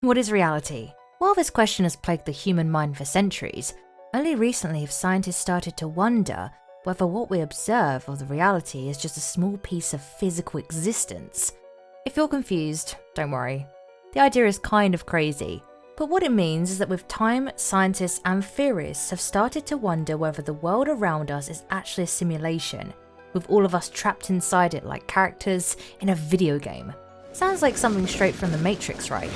What is reality? While this question has plagued the human mind for centuries, only recently have scientists started to wonder whether what we observe of the reality is just a small piece of physical existence. If you're confused, don't worry. The idea is kind of crazy, but what it means is that with time, scientists and theorists have started to wonder whether the world around us is actually a simulation, with all of us trapped inside it like characters in a video game. Sounds like something straight from the Matrix, right?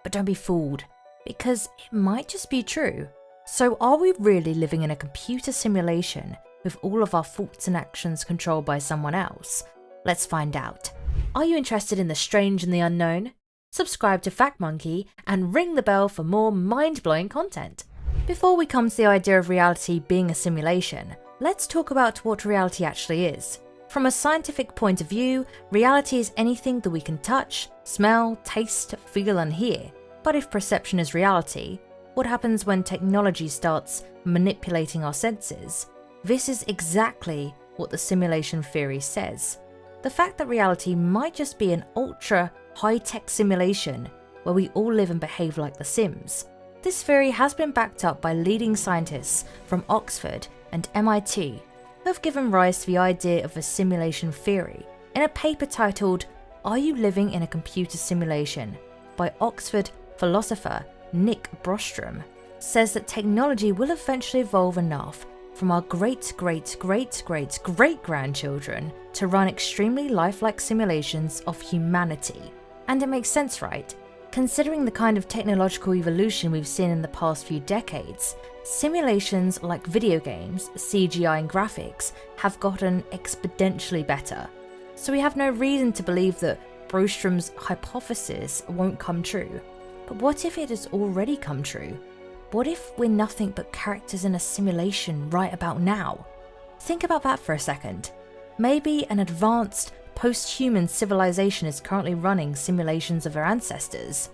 But don't be fooled, because it might just be true. So are we really living in a computer simulation with all of our thoughts and actions controlled by someone else? Let's find out. Are you interested in the strange and the unknown? Subscribe to Fact Monkey and ring the bell for more mind-blowing content. Before we come to the idea of reality being a simulation, let's talk about what reality actually is. From a scientific point of view, reality is anything that we can touch, smell, taste, feel and hear. But if perception is reality, what happens when technology starts manipulating our senses? This is exactly what the simulation theory says. The fact that reality might just be an ultra high-tech simulation where we all live and behave like The Sims. This theory has been backed up by leading scientists from Oxford and MIT who have given rise to the idea of a simulation theory in a paper titled "Are You Living in a Computer Simulation?" by Oxford philosopher Nick Bostrom, says that technology will eventually evolve enough from our great-great-great-great-great-grandchildren to run extremely lifelike simulations of humanity. And it makes sense, right? Considering the kind of technological evolution we've seen in the past few decades, simulations like video games, CGI and graphics have gotten exponentially better. So we have no reason to believe that Bostrom's hypothesis won't come true. But what if it has already come true? What if we're nothing but characters in a simulation right about now? Think about that for a second. Maybe an advanced, post-human civilization is currently running simulations of their ancestors.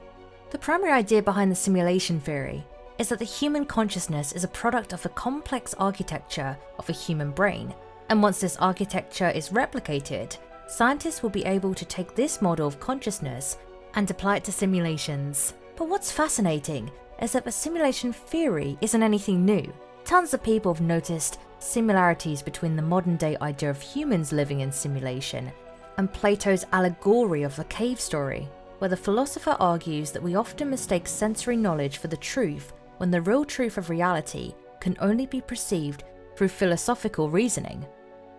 The primary idea behind the simulation theory is that the human consciousness is a product of the complex architecture of a human brain, and once this architecture is replicated, scientists will be able to take this model of consciousness and apply it to simulations. But what's fascinating is that the simulation theory isn't anything new. Tons of people have noticed similarities between the modern day idea of humans living in simulation and Plato's allegory of the cave story, where the philosopher argues that we often mistake sensory knowledge for the truth when the real truth of reality can only be perceived through philosophical reasoning.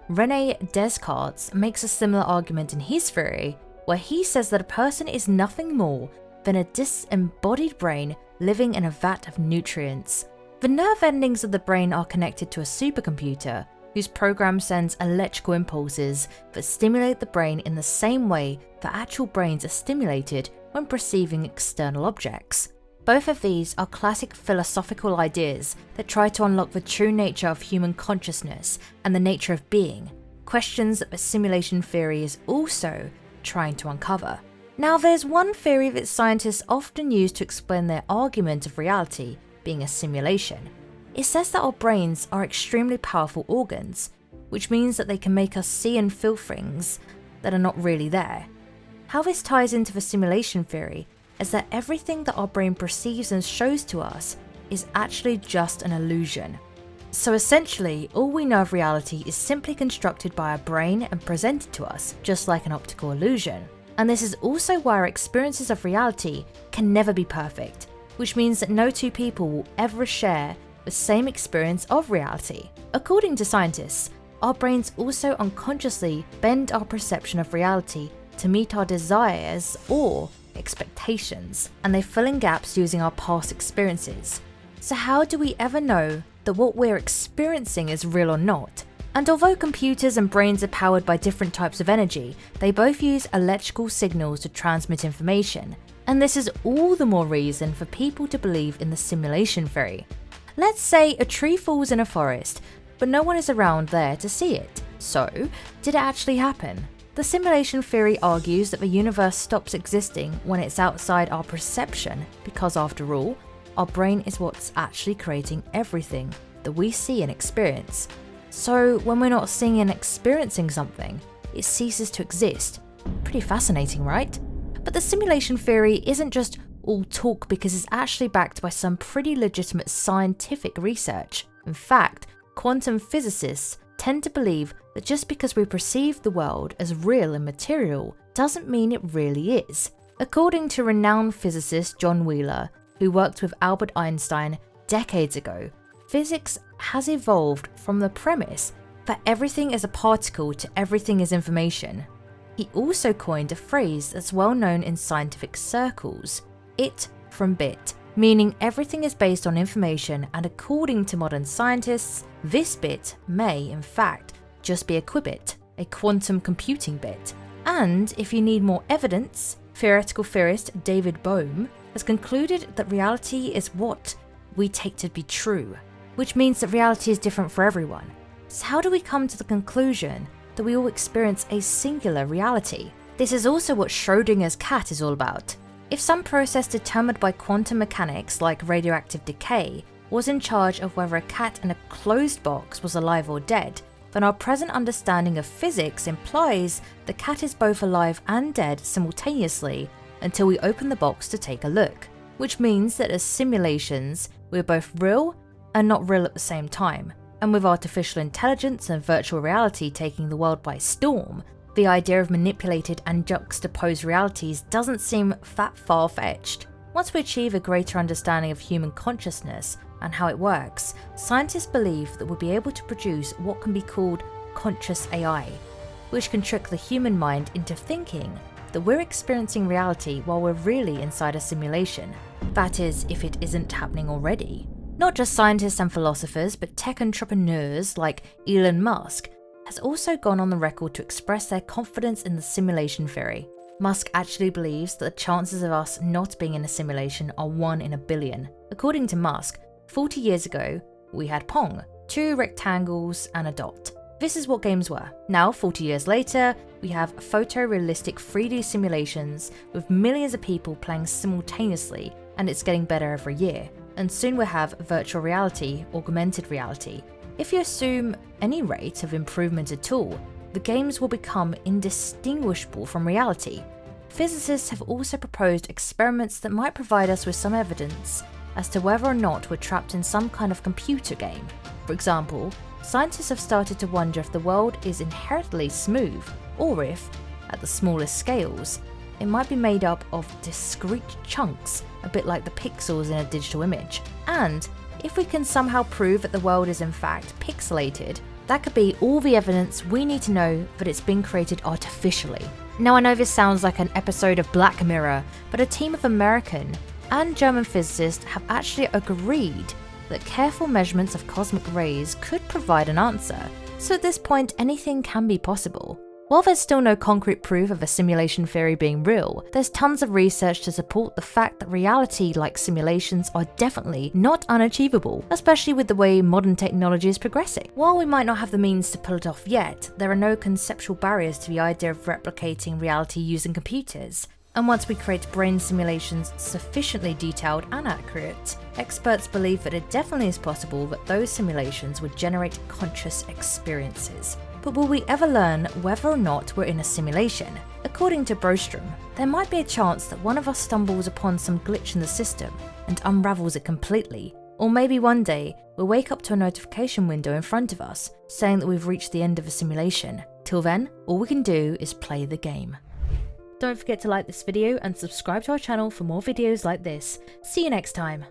René Descartes makes a similar argument in his theory, where he says that a person is nothing more than a disembodied brain living in a vat of nutrients. The nerve endings of the brain are connected to a supercomputer whose program sends electrical impulses that stimulate the brain in the same way that actual brains are stimulated when perceiving external objects. Both of these are classic philosophical ideas that try to unlock the true nature of human consciousness and the nature of being, questions that the simulation theory is also trying to uncover. Now, there's one theory that scientists often use to explain their argument of reality being a simulation. It says that our brains are extremely powerful organs, which means that they can make us see and feel things that are not really there. How this ties into the simulation theory is that everything that our brain perceives and shows to us is actually just an illusion. So essentially, all we know of reality is simply constructed by our brain and presented to us, just like an optical illusion. And this is also why our experiences of reality can never be perfect, which means that no two people will ever share the same experience of reality. According to scientists, our brains also unconsciously bend our perception of reality to meet our desires or expectations, and they fill in gaps using our past experiences. So how do we ever know that what we're experiencing is real or not? And although computers and brains are powered by different types of energy, they both use electrical signals to transmit information, and this is all the more reason for people to believe in the simulation theory. Let's say a tree falls in a forest, but no one is around there to see it. So, did it actually happen? The simulation theory argues that the universe stops existing when it's outside our perception because, after all, our brain is what's actually creating everything that we see and experience. So when we're not seeing and experiencing something, it ceases to exist. Pretty fascinating, right? But the simulation theory isn't just all talk because it's actually backed by some pretty legitimate scientific research. In fact, quantum physicists tend to believe that just because we perceive the world as real and material doesn't mean it really is. According to renowned physicist John Wheeler, who worked with Albert Einstein decades ago, physics has evolved from the premise that everything is a particle to everything is information. He also coined a phrase that's well known in scientific circles, it from bit, meaning everything is based on information, and according to modern scientists, this bit may, in fact, just be a qubit, a quantum computing bit. And if you need more evidence, theoretical theorist David Bohm has concluded that reality is what we take to be true, which means that reality is different for everyone. So how do we come to the conclusion that we all experience a singular reality? This is also what Schrödinger's cat is all about. If some process determined by quantum mechanics like radioactive decay was in charge of whether a cat in a closed box was alive or dead, then our present understanding of physics implies the cat is both alive and dead simultaneously until we open the box to take a look, which means that as simulations, we're both real and not real at the same time. And with artificial intelligence and virtual reality taking the world by storm, the idea of manipulated and juxtaposed realities doesn't seem that far-fetched. Once we achieve a greater understanding of human consciousness and how it works, scientists believe that we'll be able to produce what can be called conscious AI, which can trick the human mind into thinking that we're experiencing reality while we're really inside a simulation. That is, if it isn't happening already. Not just scientists and philosophers, but tech entrepreneurs like Elon Musk has also gone on the record to express their confidence in the simulation theory. Musk actually believes that the chances of us not being in a simulation are 1 in a billion. According to Musk, 40 years ago, we had Pong, 2 rectangles and a dot. This is what games were. Now, 40 years later, we have photorealistic 3D simulations with millions of people playing simultaneously, and it's getting better every year. And soon we'll have virtual reality, augmented reality. If you assume any rate of improvement at all, the games will become indistinguishable from reality. Physicists have also proposed experiments that might provide us with some evidence as to whether or not we're trapped in some kind of computer game. For example, scientists have started to wonder if the world is inherently smooth, or if, at the smallest scales, it might be made up of discrete chunks, a bit like the pixels in a digital image. And if we can somehow prove that the world is in fact pixelated, that could be all the evidence we need to know that it's been created artificially. Now, I know this sounds like an episode of Black Mirror, but a team of American and German physicists have actually agreed that careful measurements of cosmic rays could provide an answer. So at this point, anything can be possible. While there's still no concrete proof of a simulation theory being real, there's tons of research to support the fact that reality like simulations are definitely not unachievable, especially with the way modern technology is progressing. While we might not have the means to pull it off yet, there are no conceptual barriers to the idea of replicating reality using computers. And once we create brain simulations sufficiently detailed and accurate, experts believe that it definitely is possible that those simulations would generate conscious experiences. But will we ever learn whether or not we're in a simulation? According to Brostrom, there might be a chance that one of us stumbles upon some glitch in the system and unravels it completely. Or maybe one day, we'll wake up to a notification window in front of us saying that we've reached the end of a simulation. Till then, all we can do is play the game. Don't forget to like this video and subscribe to our channel for more videos like this. See you next time.